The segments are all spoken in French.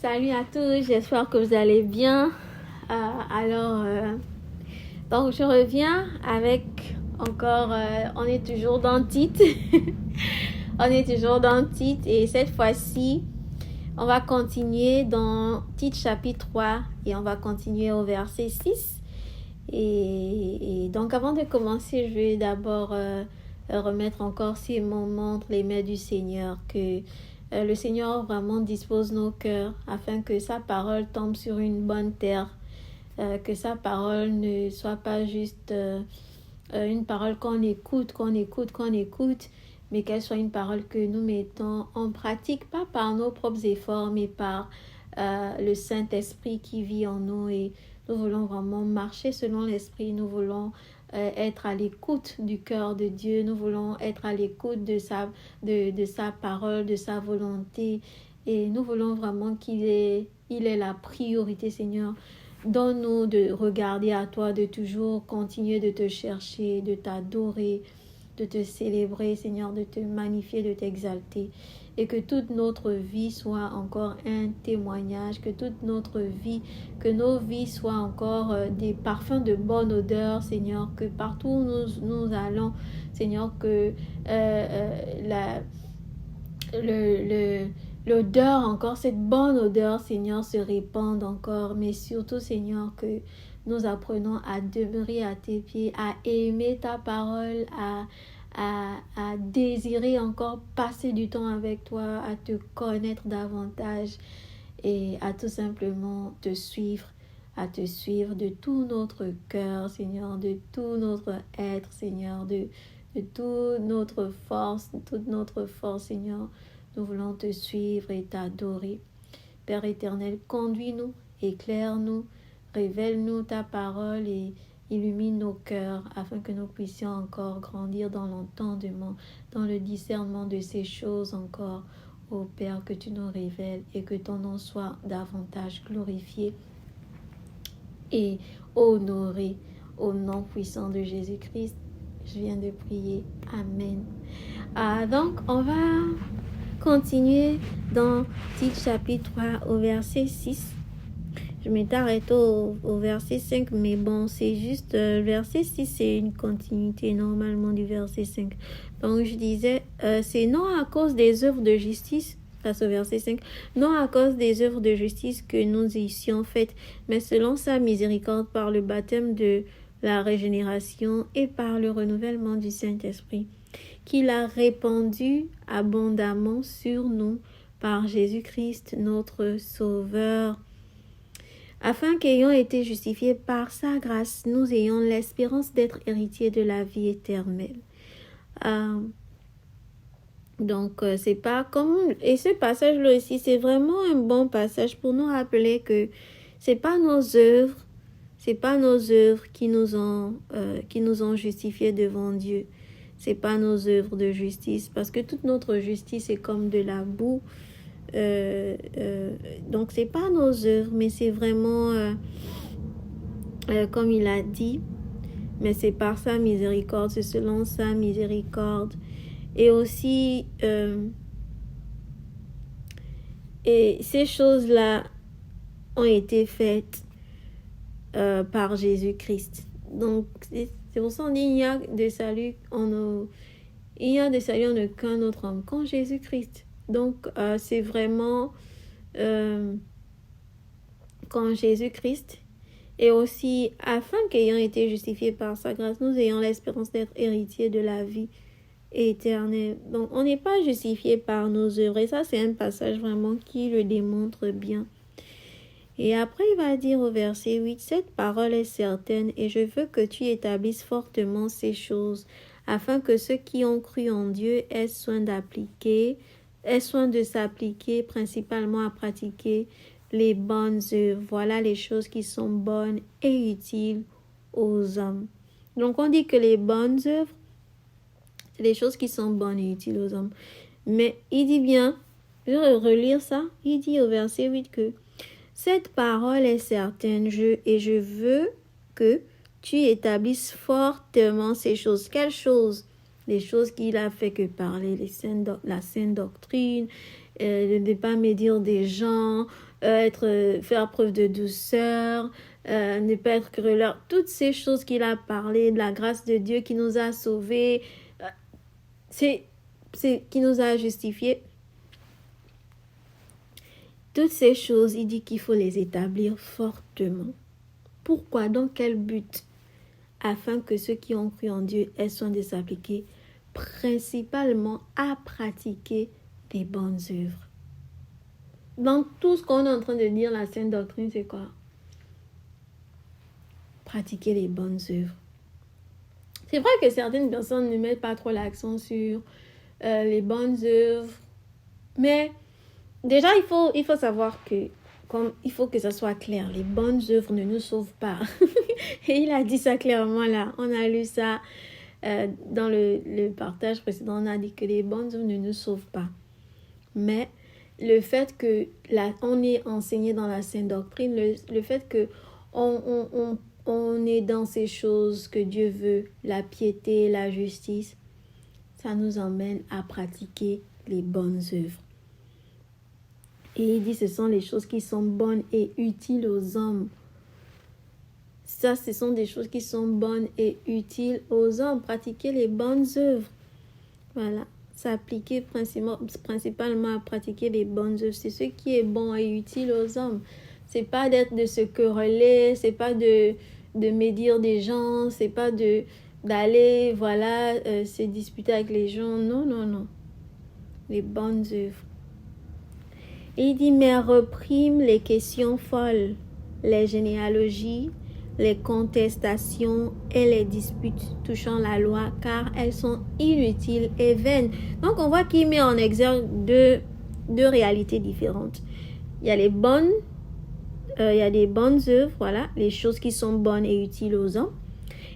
Salut à tous, j'espère que vous allez bien. Donc je reviens avec encore, on est toujours dans Tite. On est toujours dans Tite et cette fois-ci, on va continuer dans Tite chapitre 3 et on va continuer au verset 6. Et donc avant de commencer, je vais d'abord remettre encore ces moments entre les mains du Seigneur, que le Seigneur vraiment dispose nos cœurs afin que sa parole tombe sur une bonne terre, que sa parole ne soit pas juste une parole qu'on écoute, mais qu'elle soit une parole que nous mettons en pratique, pas par nos propres efforts, mais par le Saint-Esprit qui vit en nous. Et nous voulons vraiment marcher selon l'Esprit, nous voulons être à l'écoute du cœur de Dieu, nous voulons être à l'écoute de sa parole, de sa volonté, et nous voulons vraiment il est la priorité, Seigneur. Donne-nous de regarder à toi, de toujours continuer de te chercher, de t'adorer, de te célébrer, Seigneur, de te magnifier, de t'exalter. Et que toute notre vie soit encore un témoignage, que toute notre vie, que nos vies soient encore des parfums de bonne odeur, Seigneur, que partout où nous allons, Seigneur, que l'odeur encore, cette bonne odeur, Seigneur, se répande encore. Mais surtout, Seigneur, que nous apprenons à demeurer à tes pieds, à aimer ta parole, à désirer encore passer du temps avec toi, à te connaître davantage et à tout simplement te suivre, à te suivre de tout notre cœur, Seigneur, de tout notre être, Seigneur, de toute notre force, Seigneur. Nous voulons te suivre et t'adorer. Père éternel, conduis-nous, éclaire-nous, révèle-nous ta parole et illumine nos cœurs afin que nous puissions encore grandir dans l'entendement, dans le discernement de ces choses encore. Ô Père, que tu nous révèles et que ton nom soit davantage glorifié et honoré au nom puissant de Jésus-Christ. Je viens de prier. Amen. Donc, on va continuer dans Tite chapitre 3 au verset 6. Je m'étais arrêtée au verset 5, mais bon, c'est juste verset 6, c'est une continuité normalement du verset 5. Donc, je disais, c'est non à cause des œuvres de justice, ça c'est au verset 5, non à cause des œuvres de justice que nous eussions faites, mais selon sa miséricorde par le baptême de la régénération et par le renouvellement du Saint-Esprit, qu'il a répandu abondamment sur nous par Jésus-Christ, notre Sauveur, afin qu'ayant été justifiés par sa grâce, nous ayons l'espérance d'être héritiers de la vie éternelle. Donc, c'est pas comme... Et ce passage-là aussi, c'est vraiment un bon passage pour nous rappeler que c'est pas nos œuvres qui nous ont justifiés devant Dieu. C'est pas nos œuvres de justice, parce que toute notre justice est comme de la boue. Donc c'est pas nos œuvres, mais c'est vraiment comme il a dit, mais c'est par sa miséricorde, c'est selon sa miséricorde. Et aussi et ces choses-là ont été faites par Jésus-Christ. Donc c'est pour ça qu'on dit il y a de salut en aucun autre homme qu'en Jésus-Christ. Donc c'est vraiment qu'en Jésus-Christ, et aussi afin qu'ayant été justifiés par sa grâce, nous ayons l'espérance d'être héritiers de la vie éternelle. Donc on n'est pas justifié par nos œuvres, et ça c'est un passage vraiment qui le démontre bien. Et après il va dire au verset 8, cette parole est certaine et je veux que tu établisses fortement ces choses, afin que ceux qui ont cru en Dieu aient soin de s'appliquer principalement à pratiquer les bonnes œuvres. Voilà les choses qui sont bonnes et utiles aux hommes. Donc on dit que les bonnes œuvres, c'est les choses qui sont bonnes et utiles aux hommes. Mais il dit bien, je vais relire ça, il dit au verset 8 que cette parole est certaine et je veux que tu établisses fortement ces choses. Quelles choses? Les choses qu'il a fait que parler, la sainte doctrine, de ne pas médire des gens, faire preuve de douceur, ne pas être querelleur. Toutes ces choses qu'il a parlé, de la grâce de Dieu qui nous a sauvés, c'est qui nous a justifiés. Toutes ces choses, il dit qu'il faut les établir fortement. Pourquoi? Dans quel but? Afin que ceux qui ont cru en Dieu aient soin de s'appliquer principalement à pratiquer des bonnes œuvres. Dans tout ce qu'on est en train de dire, la sainte doctrine, c'est quoi? Pratiquer les bonnes œuvres. C'est vrai que certaines personnes ne mettent pas trop l'accent sur les bonnes œuvres, mais déjà, il faut savoir que il faut que ça soit clair. Les bonnes œuvres ne nous sauvent pas. Et il a dit ça clairement là. On a lu ça dans le partage précédent. On a dit que les bonnes œuvres ne nous sauvent pas. Mais le fait que on est enseigné dans la Sainte Doctrine, le fait que on est dans ces choses que Dieu veut, la piété, la justice, ça nous emmène à pratiquer les bonnes œuvres. Et il dit, ce sont les choses qui sont bonnes et utiles aux hommes. Ça, ce sont des choses qui sont bonnes et utiles aux hommes. Pratiquer les bonnes œuvres. Voilà. S'appliquer principalement à pratiquer les bonnes œuvres. C'est ce qui est bon et utile aux hommes. C'est pas de se quereller, c'est pas de médire des gens, c'est pas d'aller, se disputer avec les gens. Non, non, non. Les bonnes œuvres. Et il dit, mais reprime les questions folles, les généalogies, les contestations et les disputes touchant la loi, car elles sont inutiles et vaines. Donc, on voit qu'il met en exergue deux réalités différentes. Il y a des bonnes œuvres, voilà, les choses qui sont bonnes et utiles aux hommes.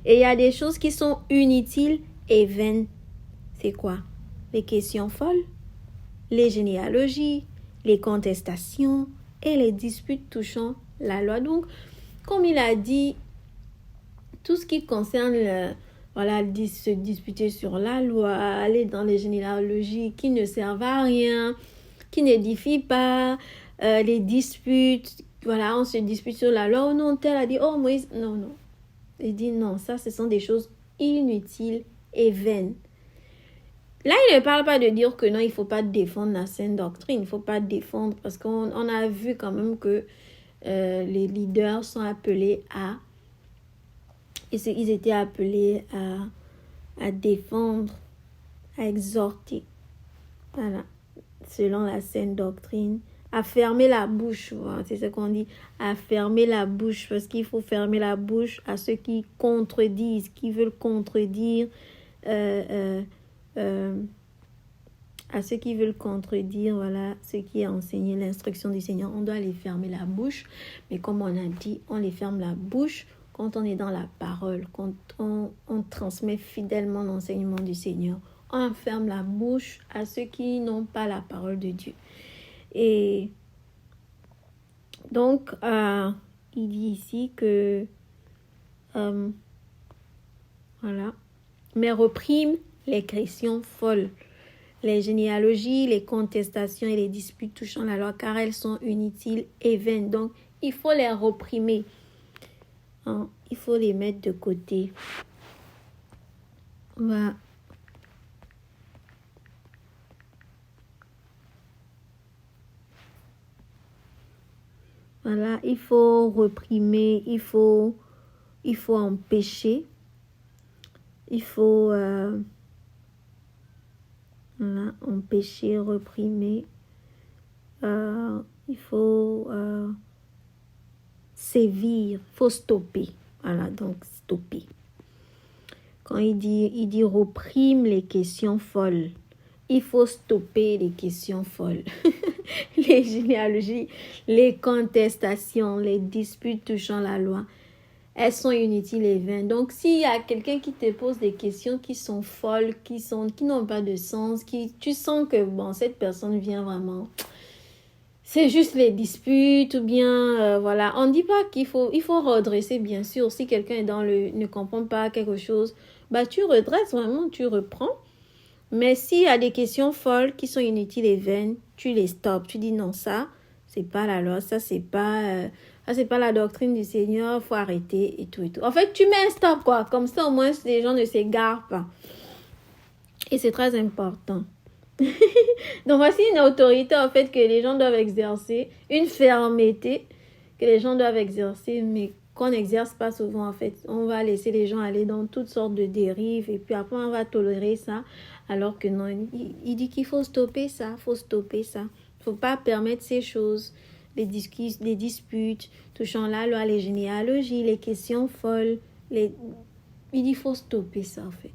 Et il y a des choses qui sont inutiles et vaines. C'est quoi? Les questions folles, les généalogies, les contestations et les disputes touchant la loi. Donc, comme il a dit, tout ce qui concerne se disputer sur la loi, aller dans les généalogies qui ne servent à rien, qui n'édifient pas, les disputes, on se dispute sur la loi. Oh non, tel a dit, oh Moïse, non. Il dit non, ça, ce sont des choses inutiles et vaines. Là, il ne parle pas de dire que non, il ne faut pas défendre la sainte doctrine. Il ne faut pas défendre parce qu'on a vu quand même que les leaders sont appelés ils étaient appelés à défendre, à exhorter. Voilà, selon la sainte doctrine. À fermer la bouche, voilà, c'est ce qu'on dit. À fermer la bouche parce qu'il faut fermer la bouche à ceux qui contredisent, qui veulent contredire à ceux qui veulent contredire, ce qui est enseigné, l'instruction du Seigneur. On doit les fermer la bouche. Mais comme on a dit, on les ferme la bouche quand on est dans la parole, quand on transmet fidèlement l'enseignement du Seigneur. On ferme la bouche à ceux qui n'ont pas la parole de Dieu. Et donc, il dit ici que, mais reprime les questions folles, les généalogies, les contestations et les disputes touchant la loi, car elles sont inutiles et vaines. Donc, il faut les reprimer. Il faut les mettre de côté. Voilà. Voilà, il faut reprimer, il faut empêcher, il faut empêcher, reprimer, il faut sévir, il faut stopper. Voilà, donc stopper. Quand il dit reprime les questions folles, il faut stopper les questions folles. Les généalogies, les contestations, les disputes touchant la loi, elles sont inutiles et vaines. Donc, s'il y a quelqu'un qui te pose des questions qui sont folles, qui n'ont pas de sens, tu sens que cette personne vient vraiment, c'est juste les disputes ou bien, on ne dit pas il faut redresser, bien sûr. Si quelqu'un ne comprend pas quelque chose, tu redresses vraiment, tu reprends. Mais s'il y a des questions folles qui sont inutiles et vaines, tu les stops. Tu dis non, ça c'est pas la loi, ça c'est pas la doctrine du Seigneur, faut arrêter et tout et tout. En fait, tu mets un stop quoi, comme ça au moins les gens ne s'égarent pas. Et c'est très important. Donc voici une autorité en fait que les gens doivent exercer, une fermeté que les gens doivent exercer, mais qu'on n'exerce pas souvent en fait. On va laisser les gens aller dans toutes sortes de dérives et puis après on va tolérer ça, alors que non, il dit qu'il faut stopper ça, faut pas permettre ces choses, les disputes touchant la loi, les généalogies, les questions folles, il dit qu'il faut stopper ça en fait.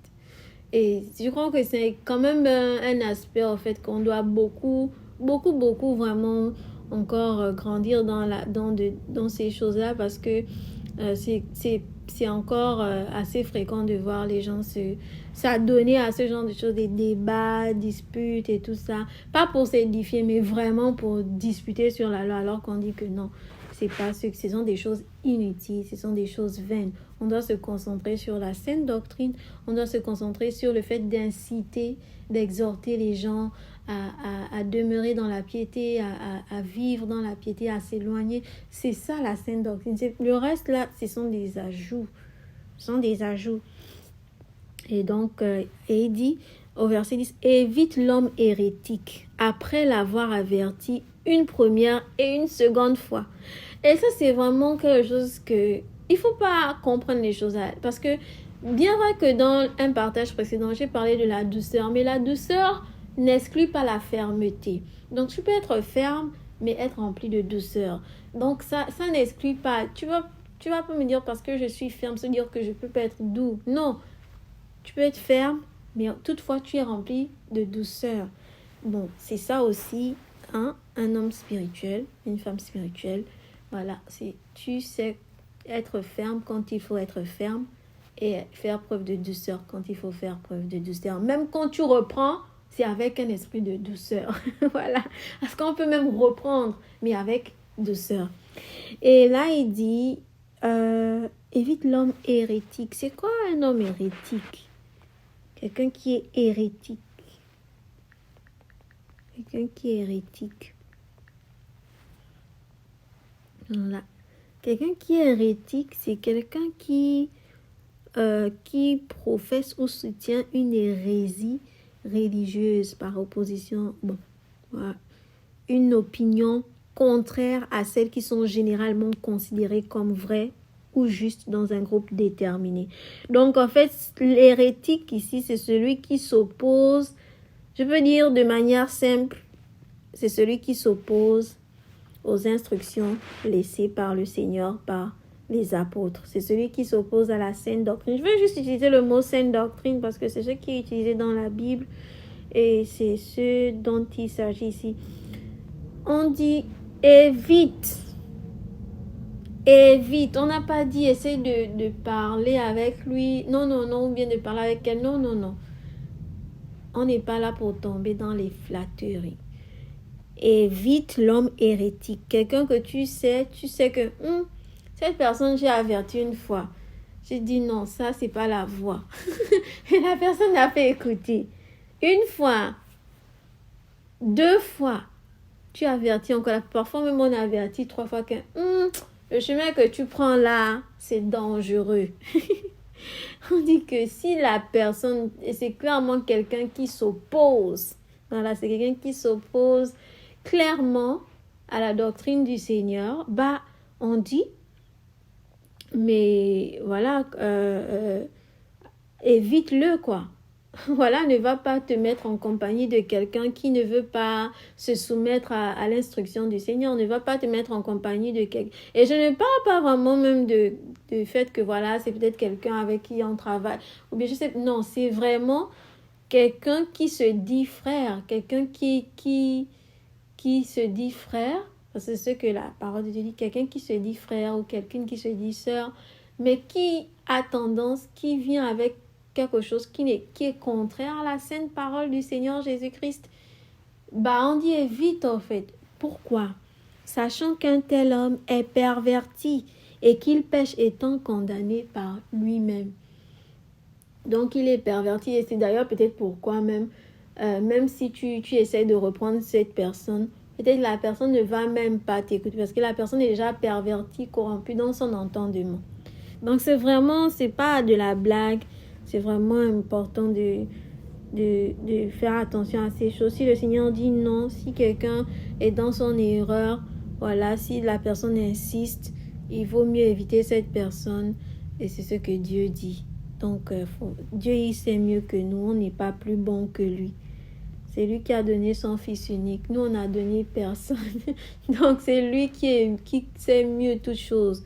Et je crois que c'est quand même un aspect en fait qu'on doit beaucoup vraiment encore grandir dans ces choses-là, parce que c'est encore assez fréquent de voir les gens s'adonner à ce genre de choses, des débats, disputes et tout ça. Pas pour s'édifier, mais vraiment pour disputer sur la loi, alors qu'on dit que non, c'est pas ce sont des choses inutiles, ce sont des choses vaines. On doit se concentrer sur la saine doctrine, on doit se concentrer sur le fait d'inciter, d'exhorter les gens à demeurer dans la piété, à vivre dans la piété, à s'éloigner. C'est ça la saine doctrine. Le reste là, ce sont des ajouts. Et donc, et il dit au verset 10, évite l'homme hérétique après l'avoir averti une première et une seconde fois. Et ça, c'est vraiment quelque chose que il faut pas comprendre les choses parce que bien vrai que dans un partage précédent, j'ai parlé de la douceur, mais la douceur n'exclut pas la fermeté. Donc, tu peux être ferme, mais être rempli de douceur. Donc, ça n'exclut pas. Tu vas pas me dire parce que je suis ferme, se dire que je peux pas être doux. Non, tu peux être ferme, mais toutefois, tu es rempli de douceur. Bon, c'est ça aussi, un homme spirituel, une femme spirituelle. Voilà, tu sais être ferme quand il faut être ferme et faire preuve de douceur quand il faut faire preuve de douceur. Même quand tu reprends, c'est avec un esprit de douceur. Voilà, parce qu'on peut même reprendre, mais avec douceur. Et là, il dit, évite l'homme hérétique. C'est quoi un homme hérétique? Quelqu'un qui est hérétique. Voilà. Quelqu'un qui est hérétique, c'est quelqu'un qui professe ou soutient une hérésie religieuse par opposition, voilà, une opinion contraire à celles qui sont généralement considérées comme vraies ou justes dans un groupe déterminé. Donc en fait, l'hérétique ici, c'est celui qui s'oppose, je peux dire de manière simple, c'est celui qui s'oppose aux instructions laissées par le Seigneur, par les apôtres. C'est celui qui s'oppose à la saine doctrine. Je veux juste utiliser le mot saine doctrine parce que c'est ce qui est utilisé dans la Bible et c'est ce dont il s'agit ici. On dit évite. On n'a pas dit essaye de parler avec lui. Non, ou bien de parler avec elle. Non. On n'est pas là pour tomber dans les flatteries. Évite l'homme hérétique. Quelqu'un que tu sais que cette personne, j'ai averti une fois. J'ai dit non, ça, c'est pas la voie. Et la personne n'a pas écouté. Une fois, 2 fois, tu avertis encore. Parfois, même on avertit 3 fois que le chemin que tu prends là, c'est dangereux. On dit que si la personne, et c'est clairement quelqu'un qui s'oppose, voilà, c'est quelqu'un qui s'oppose clairement à la doctrine du Seigneur, on dit, mais voilà, évite-le quoi. Voilà, ne va pas te mettre en compagnie de quelqu'un qui ne veut pas se soumettre à l'instruction du Seigneur. Ne va pas te mettre en compagnie de quelqu'un. Et je ne parle pas vraiment même de fait que voilà, c'est peut-être quelqu'un avec qui on travaille. Ou bien je sais, non, c'est vraiment quelqu'un qui se dit frère, quelqu'un qui se dit frère, parce que c'est ce que la parole de Dieu dit, quelqu'un qui se dit frère ou quelqu'un qui se dit sœur, mais qui a tendance, qui vient avec quelque chose qui est contraire à la sainte parole du Seigneur Jésus-Christ, on dit évite en fait. Pourquoi? Sachant qu'un tel homme est perverti et qu'il pêche étant condamné par lui-même. Donc il est perverti et c'est d'ailleurs peut-être pourquoi même si tu essaies de reprendre cette personne, peut-être la personne ne va même pas t'écouter parce que la personne est déjà pervertie, corrompue dans son entendement. Donc c'est pas de la blague, c'est vraiment important de faire attention à ces choses. Si le Seigneur dit non, si quelqu'un est dans son erreur, voilà, si la personne insiste, il vaut mieux éviter cette personne et c'est ce que Dieu dit. Donc, Dieu, il sait mieux que nous, on n'est pas plus bon que lui. C'est lui qui a donné son fils unique. Nous, on n'a donné personne. Donc, c'est lui qui sait mieux toutes choses.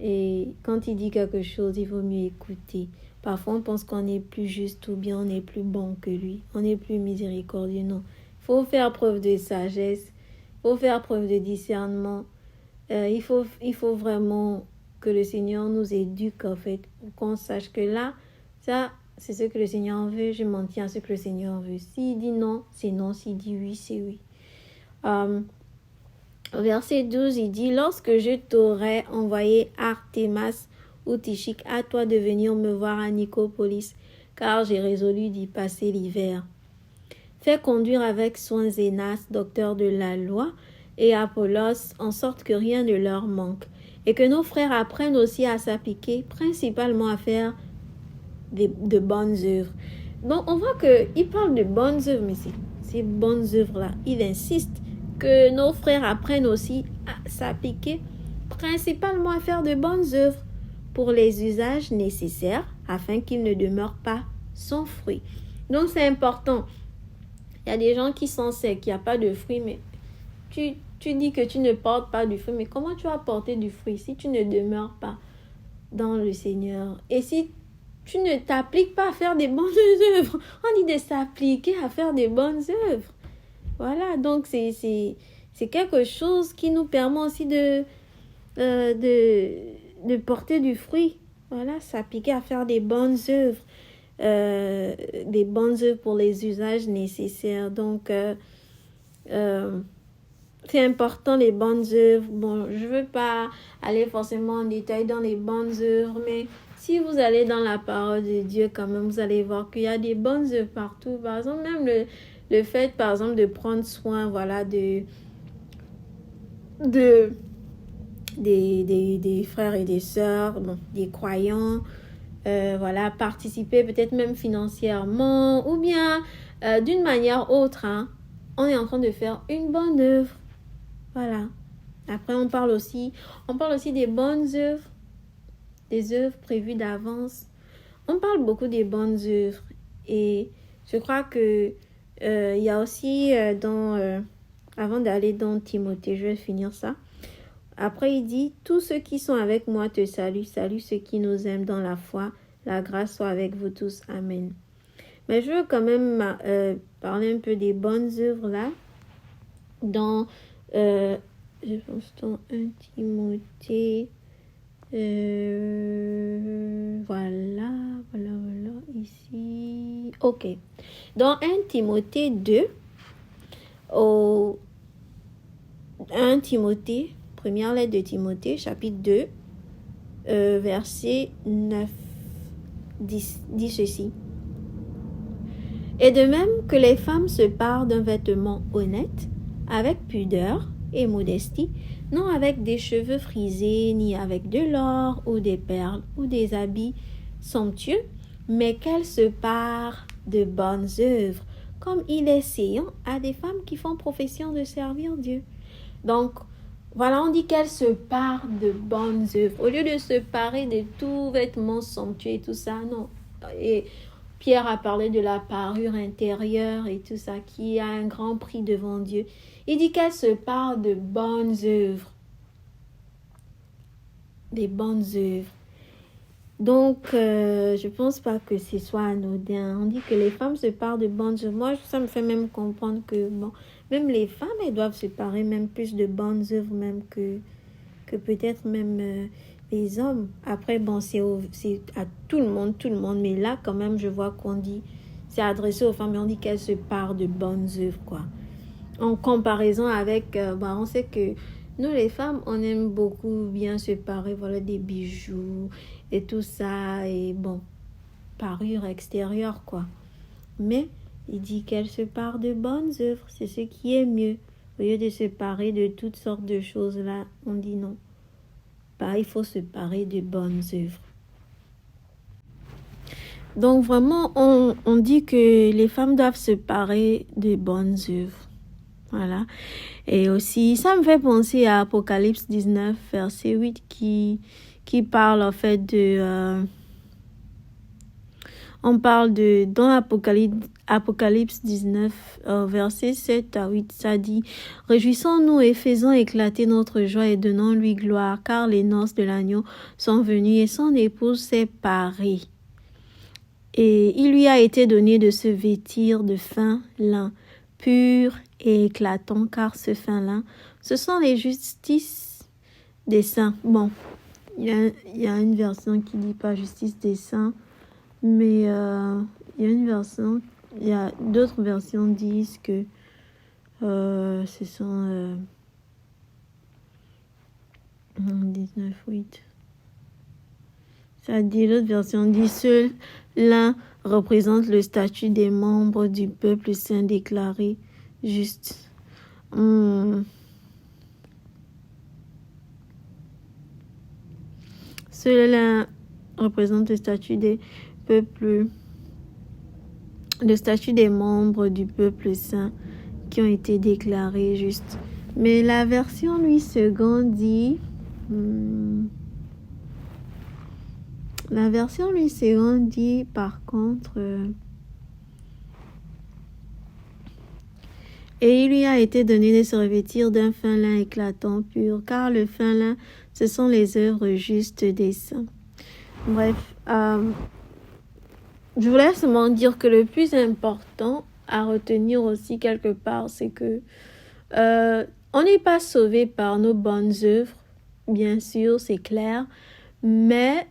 Et quand il dit quelque chose, il vaut mieux écouter. Parfois, on pense qu'on est plus juste ou bien on est plus bon que lui. On est plus miséricordieux. Non. Il faut faire preuve de sagesse. Il faut faire preuve de discernement. Il faut vraiment que le Seigneur nous éduque, en fait, pour qu'on sache que là, ça, c'est ce que le Seigneur veut. Je m'en tiens à ce que le Seigneur veut. S'il dit non, c'est non. S'il dit oui, c'est oui. Verset 12, il dit, « Lorsque je t'aurai envoyé Artémas ou Tychik à toi de venir me voir à Nicopolis, car j'ai résolu d'y passer l'hiver. Fais conduire avec soin Zénas, docteur de la loi, et Apollos, en sorte que rien ne leur manque, et que nos frères apprennent aussi à s'appliquer, principalement à faire de bonnes œuvres. » Donc, on voit qu'il parle de bonnes œuvres, mais ces bonnes œuvres-là, il insiste que nos frères apprennent aussi à s'appliquer, principalement à faire de bonnes œuvres pour les usages nécessaires, afin qu'ils ne demeurent pas sans fruit. Donc, c'est important. Il y a des gens qui sont secs, il n'y a pas de fruits, mais tu dis que tu ne portes pas du fruit, mais comment tu vas porter du fruit si tu ne demeures pas dans le Seigneur? Et si tu ne t'appliques pas à faire des bonnes œuvres, on dit de s'appliquer à faire des bonnes œuvres. Voilà, donc c'est quelque chose qui nous permet aussi de porter du fruit. Voilà, s'appliquer à faire des bonnes œuvres pour les usages nécessaires. Donc, c'est important les bonnes œuvres. Bon, je veux pas aller forcément en détail dans les bonnes œuvres, mais si vous allez dans la parole de Dieu, quand même, vous allez voir qu'il y a des bonnes œuvres partout. Par exemple, même le fait, par exemple, de prendre soin, voilà, des frères et des sœurs, bon, des croyants, voilà, participer peut-être même financièrement ou bien d'une manière autre, hein, on est en train de faire une bonne œuvre. Voilà. Après, on parle aussi des bonnes œuvres, des œuvres prévues d'avance. On parle beaucoup des bonnes œuvres et je crois que il y a aussi avant d'aller dans Timothée, je vais finir ça. Après, il dit, tous ceux qui sont avec moi te saluent, salue ceux qui nous aiment dans la foi. La grâce soit avec vous tous. Amen. Mais je veux quand même parler un peu des bonnes œuvres là. Dans, je pense dans 1 Timothée. Voilà, ici. Ok. Dans 1 Timothée 2, 1 Timothée, première lettre de Timothée, chapitre 2, verset 9, dit ceci. Et de même que les femmes se parent d'un vêtement honnête, avec pudeur et modestie, non avec des cheveux frisés, ni avec de l'or ou des perles ou des habits somptueux, mais qu'elles se parent de bonnes œuvres, comme il est séant à des femmes qui font profession de servir Dieu. Donc, voilà, on dit qu'elles se parent de bonnes œuvres. Au lieu de se parer de tout vêtement somptueux et tout ça, non. Et Pierre a parlé de la parure intérieure et tout ça, qui a un grand prix devant Dieu. Il dit qu'elle se parle de bonnes œuvres. Des bonnes œuvres. Donc, je ne pense pas que ce soit anodin. On dit que les femmes se parlent de bonnes œuvres. Moi, ça me fait même comprendre que, bon, même les femmes, elles doivent se parer même plus de bonnes œuvres, même que peut-être même les hommes. Après, bon, c'est à tout le monde. Mais là, quand même, je vois qu'on dit, c'est adressé aux femmes, mais on dit qu'elles se parent de bonnes œuvres, quoi. En comparaison avec, on sait que nous, les femmes, on aime beaucoup bien se parer, voilà, des bijoux et tout ça, et bon, parure extérieure, quoi. Mais il dit qu'elle se parent de bonnes œuvres, c'est ce qui est mieux. Au lieu de se parer de toutes sortes de choses là, on dit non. Bah, il faut se parer de bonnes œuvres. Donc vraiment, on dit que les femmes doivent se parer de bonnes œuvres. Voilà. Et aussi, ça me fait penser à Apocalypse 19, verset 8, qui parle en fait de... on parle de... Dans Apocalypse 19, verset 7 à 8, ça dit « Réjouissons-nous et faisons éclater notre joie et donnons-lui gloire, car les noces de l'agneau sont venues et son épouse s'est parée. Et il lui a été donné de se vêtir de fin lin, pur et éclatant, car ce fin lin, ce sont les justices des saints. » Bon, il y a une version qui dit pas justice des saints, mais il y a d'autres versions disent que ce sont 19.8. Ça dit, l'autre version dit, seul l'un représente le statut des membres du peuple saint déclaré juste. Seul l'un représente le statut des peuples, le statut des membres du peuple saint qui ont été déclarés justes. Mais la version Louis II dit... La version Louis II dit par contre et il lui a été donné de se revêtir d'un fin lin éclatant pur, car le fin lin, ce sont les œuvres justes des saints. Bref, je voulais seulement dire que le plus important à retenir aussi quelque part, c'est que on n'est pas sauvé par nos bonnes œuvres, bien sûr, c'est clair, mais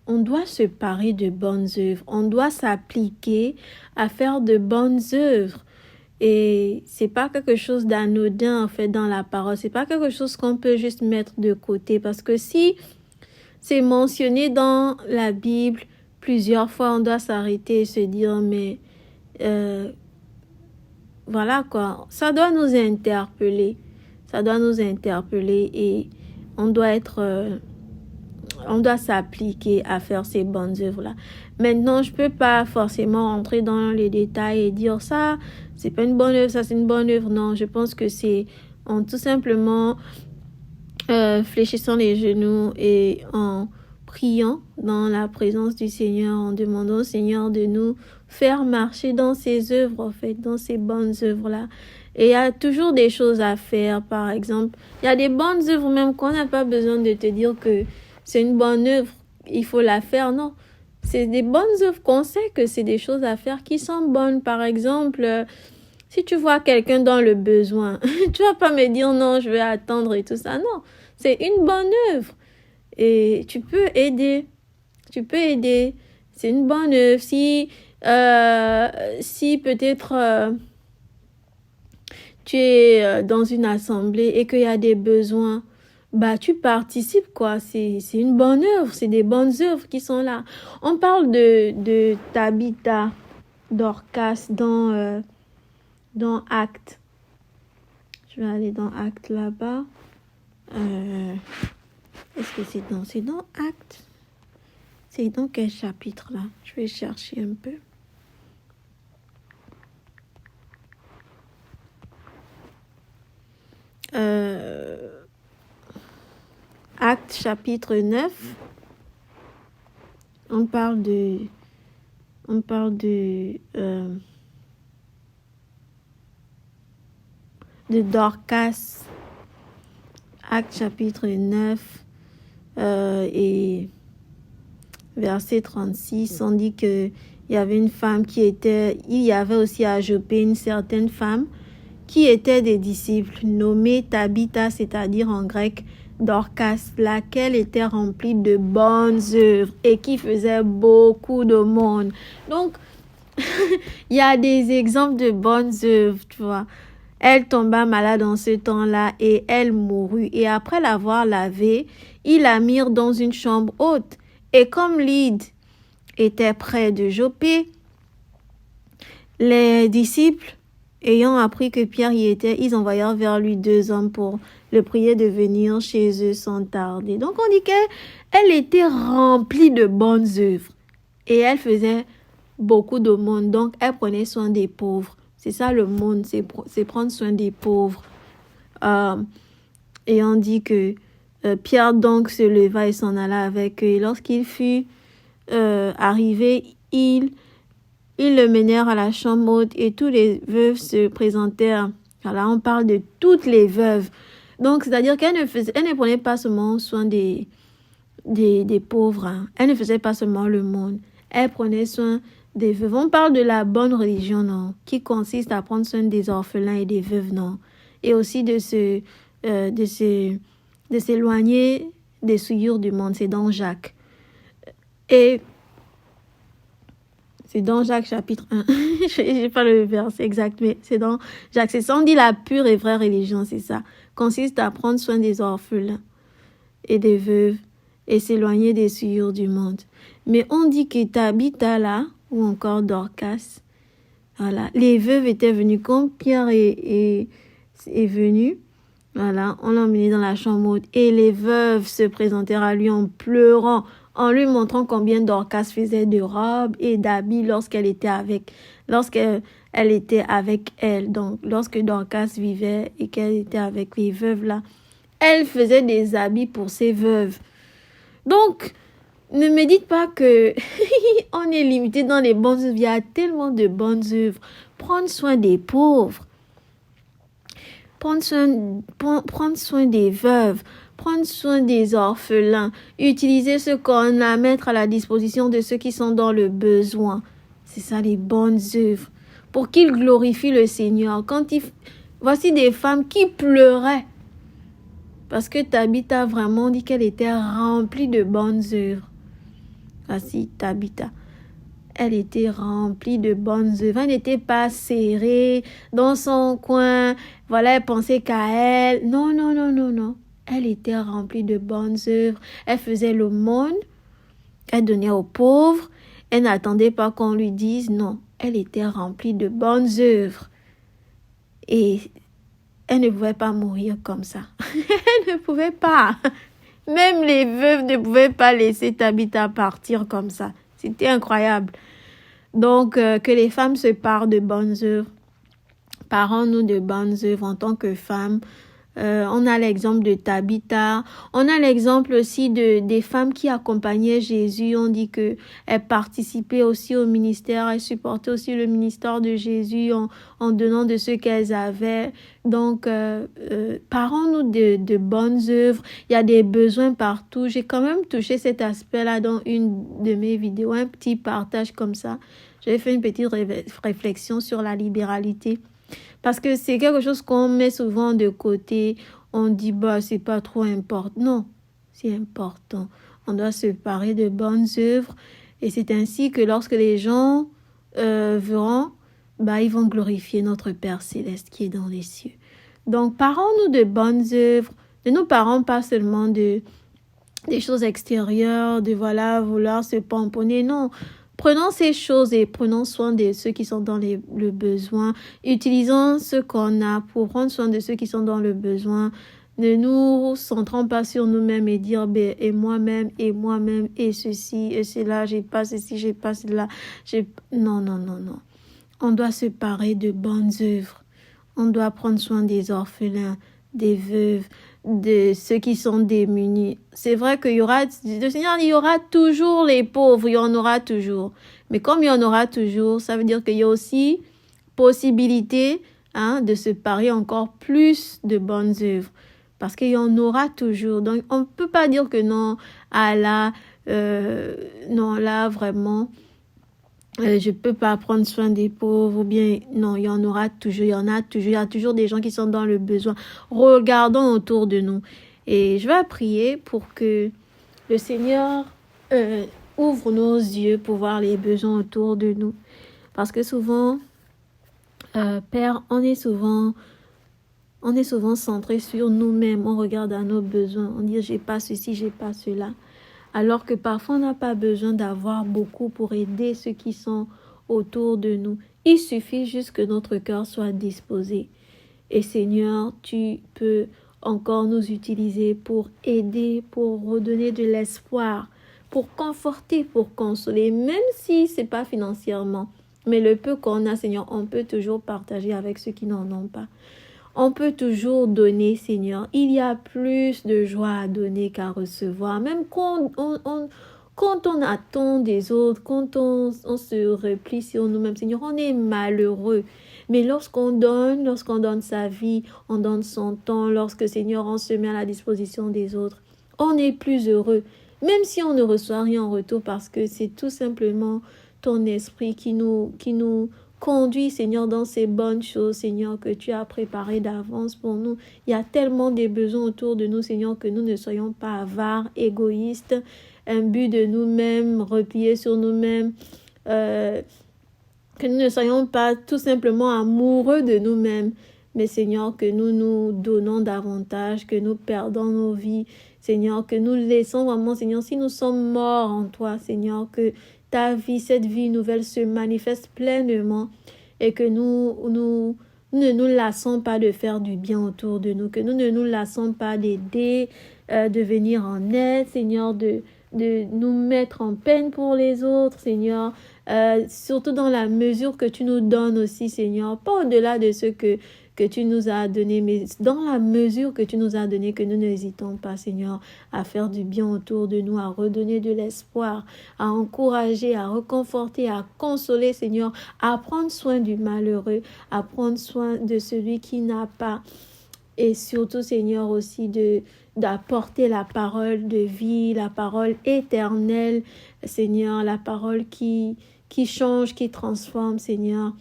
on doit se parer de bonnes œuvres. On doit s'appliquer à faire de bonnes œuvres. Et c'est pas quelque chose d'anodin en fait dans la parole. C'est pas quelque chose qu'on peut juste mettre de côté. Parce que si c'est mentionné dans la Bible plusieurs fois, on doit s'arrêter et se dire mais voilà quoi. Ça doit nous interpeller. Ça doit nous interpeller et on doit être... on doit s'appliquer à faire ces bonnes œuvres-là. Maintenant, je ne peux pas forcément entrer dans les détails et dire ça, c'est pas une bonne œuvre, ça c'est une bonne œuvre. Non, je pense que c'est en tout simplement fléchissant les genoux et en priant dans la présence du Seigneur, en demandant au Seigneur de nous faire marcher dans ses œuvres, en fait, dans ces bonnes œuvres-là. Et il y a toujours des choses à faire, par exemple. Il y a des bonnes œuvres même qu'on n'a pas besoin de te dire que c'est une bonne œuvre, il faut la faire, non. C'est des bonnes œuvres qu'on sait que c'est des choses à faire qui sont bonnes. Par exemple, si tu vois quelqu'un dans le besoin, tu vas pas me dire non, je vais attendre et tout ça. Non, c'est une bonne œuvre. Et tu peux aider. Tu peux aider. C'est une bonne œuvre. Si peut-être tu es dans une assemblée et qu'il y a des besoins, bah tu participes quoi, c'est une bonne œuvre, c'est des bonnes œuvres qui sont là. On parle de Tabitha, Dorcas dans Actes. Je vais aller dans Actes là-bas. Est-ce que c'est dans Actes? C'est dans quel chapitre là? Je vais chercher un peu. Actes chapitre 9, on parle de Dorcas. Actes chapitre 9 et verset 36, on dit que il y avait une femme il y avait aussi à Jopé une certaine femme qui était des disciples, nommée Tabitha, c'est-à-dire en grec Dorcas, laquelle était remplie de bonnes œuvres et qui faisait beaucoup de monde. Donc, il y a des exemples de bonnes œuvres, tu vois. Elle tomba malade en ce temps-là et elle mourut. Et après l'avoir lavée, ils la mirent dans une chambre haute. Et comme Lyde était près de Jopé, les disciples ayant appris que Pierre y était, ils envoyèrent vers lui 2 hommes pour le prier de venir chez eux sans tarder. Donc on dit qu'elle était remplie de bonnes œuvres et elle faisait beaucoup d'aumônes. Donc elle prenait soin des pauvres. C'est ça le monde, c'est prendre soin des pauvres. Et on dit que Pierre donc se leva et s'en alla avec eux. Et lorsqu'il fut arrivé, ils le menèrent à la chambre haute et tous les veuves se présentèrent. Là, on parle de toutes les veuves. Donc, c'est-à-dire qu'elle ne prenait pas seulement soin des pauvres. Hein. Elle ne faisait pas seulement le monde. Elle prenait soin des veuves. On parle de la bonne religion, non? Qui consiste à prendre soin des orphelins et des veuves, non? Et aussi de s'éloigner des souillures du monde. C'est dans Jacques. Et c'est dans Jacques chapitre 1. Je n'ai pas le verset exact, mais c'est dans Jacques. C'est ça, on dit la pure et vraie religion, c'est ça. Consiste à prendre soin des orphelins et des veuves et s'éloigner des souillures du monde. Mais on dit que Tabitha là, ou encore Dorcas, voilà, les veuves étaient venues quand Pierre est venu. Voilà, on l'a emmené dans la chambre haute et les veuves se présentèrent à lui en pleurant, en lui montrant combien Dorcas faisait de robes et d'habits lorsqu'elle était avec elle. Donc, lorsque Dorcas vivait et qu'elle était avec les veuves là, elle faisait des habits pour ses veuves. Donc, ne me dites pas que on est limité dans les bonnes œuvres. Il y a tellement de bonnes œuvres. Prendre soin des pauvres. Prendre soin des veuves, prendre soin des orphelins, utiliser ce qu'on a à mettre à la disposition de ceux qui sont dans le besoin. C'est ça les bonnes œuvres. Pour qu'ils glorifient le Seigneur. Voici des femmes qui pleuraient. Parce que Tabitha vraiment dit qu'elle était remplie de bonnes œuvres. Voici Tabitha. Elle était remplie de bonnes œuvres. Elle n'était pas serrée dans son coin. Voilà, elle pensait qu'à elle. Non. Elle était remplie de bonnes œuvres. Elle faisait l'aumône. Elle donnait aux pauvres. Elle n'attendait pas qu'on lui dise non. Elle était remplie de bonnes œuvres. Et elle ne pouvait pas mourir comme ça. Elle ne pouvait pas. Même les veuves ne pouvaient pas laisser Tabitha partir comme ça. C'était incroyable. Donc, que les femmes se parent de bonnes œuvres. Parons-nous de bonnes œuvres en tant que femmes. On a l'exemple de Tabitha. On a l'exemple aussi des femmes qui accompagnaient Jésus. On dit qu'elles participaient aussi au ministère. Elles supportaient aussi le ministère de Jésus en donnant de ce qu'elles avaient. Donc, parons-nous de bonnes œuvres. Il y a des besoins partout. J'ai quand même touché cet aspect-là dans une de mes vidéos. Un petit partage comme ça. J'avais fait une petite réflexion sur la libéralité. Parce que c'est quelque chose qu'on met souvent de côté. On dit, c'est pas trop important. Non, c'est important. On doit se parer de bonnes œuvres. Et c'est ainsi que lorsque les gens verront, ils vont glorifier notre Père Céleste qui est dans les cieux. Donc, parons-nous de bonnes œuvres. Ne nous parons pas seulement des choses extérieures, de vouloir se pomponner. Non. Prenons ces choses et prenons soin de ceux qui sont dans le besoin. Utilisons ce qu'on a pour prendre soin de ceux qui sont dans le besoin. Ne nous centrons pas sur nous-mêmes et dire et moi-même, et ceci, et cela, j'ai pas ceci, j'ai pas cela. Non. On doit se parer de bonnes œuvres. On doit prendre soin des orphelins, des veuves, de ceux qui sont démunis. C'est vrai qu'il y aura, le Seigneur, il y aura toujours les pauvres, il y en aura toujours. Mais comme il y en aura toujours, ça veut dire qu'il y a aussi possibilité de se parer encore plus de bonnes œuvres. Parce qu'il y en aura toujours. Donc, on ne peut pas dire que non, là, vraiment, je peux pas prendre soin des pauvres, ou bien, non, il y en aura toujours, il y a toujours des gens qui sont dans le besoin. Regardons autour de nous. Et je vais prier pour que le Seigneur ouvre nos yeux pour voir les besoins autour de nous. Parce que souvent, Père, on est souvent centré sur nous-mêmes. On regarde à nos besoins. On dit, j'ai pas ceci, j'ai pas cela. Alors que parfois, on n'a pas besoin d'avoir beaucoup pour aider ceux qui sont autour de nous. Il suffit juste que notre cœur soit disposé. Et Seigneur, tu peux encore nous utiliser pour aider, pour redonner de l'espoir, pour conforter, pour consoler, même si ce n'est pas financièrement. Mais le peu qu'on a, Seigneur, on peut toujours partager avec ceux qui n'en ont pas. On peut toujours donner, Seigneur. Il y a plus de joie à donner qu'à recevoir. Même quand on attend des autres, quand on se replie sur nous-mêmes, Seigneur, on est malheureux. Mais lorsqu'on donne sa vie, on donne son temps, lorsque, Seigneur, on se met à la disposition des autres, on est plus heureux. Même si on ne reçoit rien en retour, parce que c'est tout simplement ton esprit qui nous conduit, Seigneur, dans ces bonnes choses, Seigneur, que tu as préparées d'avance pour nous. Il y a tellement de besoins autour de nous, Seigneur, que nous ne soyons pas avares, égoïstes, imbus de nous-mêmes, repliés sur nous-mêmes, que nous ne soyons pas tout simplement amoureux de nous-mêmes, mais Seigneur, que nous nous donnons davantage, que nous perdons nos vies, Seigneur, que nous laissons vraiment, Seigneur, si nous sommes morts en toi, Seigneur, que ta vie, cette vie nouvelle se manifeste pleinement et que nous ne nous lassons pas de faire du bien autour de nous, que nous ne nous lassons pas d'aider, de venir en aide, Seigneur, de nous mettre en peine pour les autres, Seigneur, surtout dans la mesure que tu nous donnes aussi, Seigneur, pas au-delà de ce que tu nous as donné, mais dans la mesure que tu nous as donné, que nous n'hésitons pas, Seigneur, à faire du bien autour de nous, à redonner de l'espoir, à encourager, à reconforter, à consoler, Seigneur, à prendre soin du malheureux, à prendre soin de celui qui n'a pas. Et surtout, Seigneur, aussi d'apporter la parole de vie, la parole éternelle, Seigneur, la parole qui change, qui transforme, Seigneur.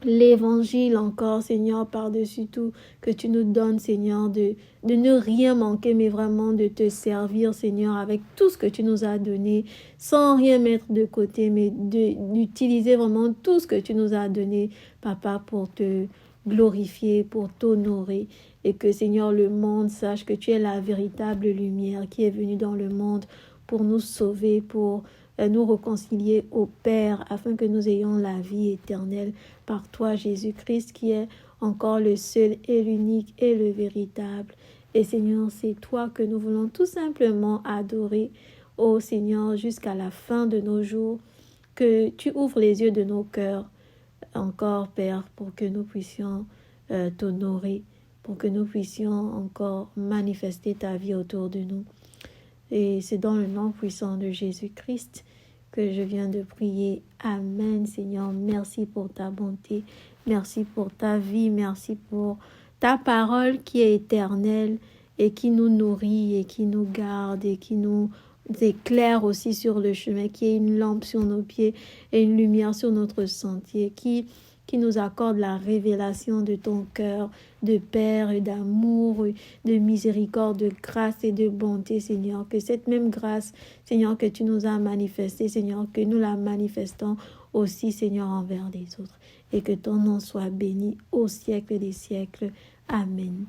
L'évangile encore, Seigneur, par-dessus tout, que tu nous donnes, Seigneur, de ne rien manquer, mais vraiment de te servir, Seigneur, avec tout ce que tu nous as donné, sans rien mettre de côté, mais d'utiliser vraiment tout ce que tu nous as donné, Papa, pour te glorifier, pour t'honorer, et que, Seigneur, le monde sache que tu es la véritable lumière qui est venue dans le monde pour nous sauver, pour nous réconcilier au Père, afin que nous ayons la vie éternelle par toi, Jésus-Christ, qui est encore le seul et l'unique et le véritable. Et Seigneur, c'est toi que nous voulons tout simplement adorer, ô Seigneur, jusqu'à la fin de nos jours, que tu ouvres les yeux de nos cœurs encore, Père, pour que nous puissions t'honorer, pour que nous puissions encore manifester ta vie autour de nous. Et c'est dans le nom puissant de Jésus-Christ que je viens de prier. Amen, Seigneur. Merci pour ta bonté. Merci pour ta vie. Merci pour ta parole qui est éternelle et qui nous nourrit et qui nous garde et qui nous éclaire aussi sur le chemin, qui est une lampe sur nos pieds et une lumière sur notre sentier, qui nous accorde la révélation de ton cœur, de Père et d'amour, de miséricorde, de grâce et de bonté, Seigneur. Que cette même grâce, Seigneur, que tu nous as manifestée, Seigneur, que nous la manifestons aussi, Seigneur, envers les autres. Et que ton nom soit béni au siècle des siècles. Amen.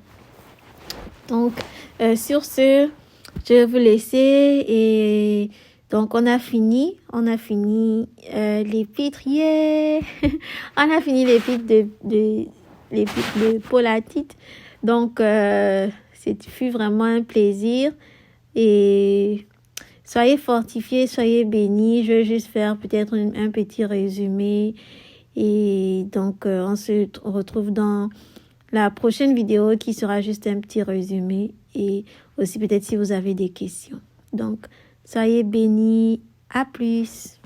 Donc, sur ce, je vais vous laisser et... Donc, on a fini l'épître, yeah! On a fini l'épître de Paul à Tite. Donc, fut vraiment un plaisir. Et soyez fortifiés, soyez bénis. Je vais juste faire peut-être un petit résumé. Et donc, on se retrouve dans la prochaine vidéo qui sera juste un petit résumé. Et aussi peut-être si vous avez des questions. Donc, soyez bénis. À plus.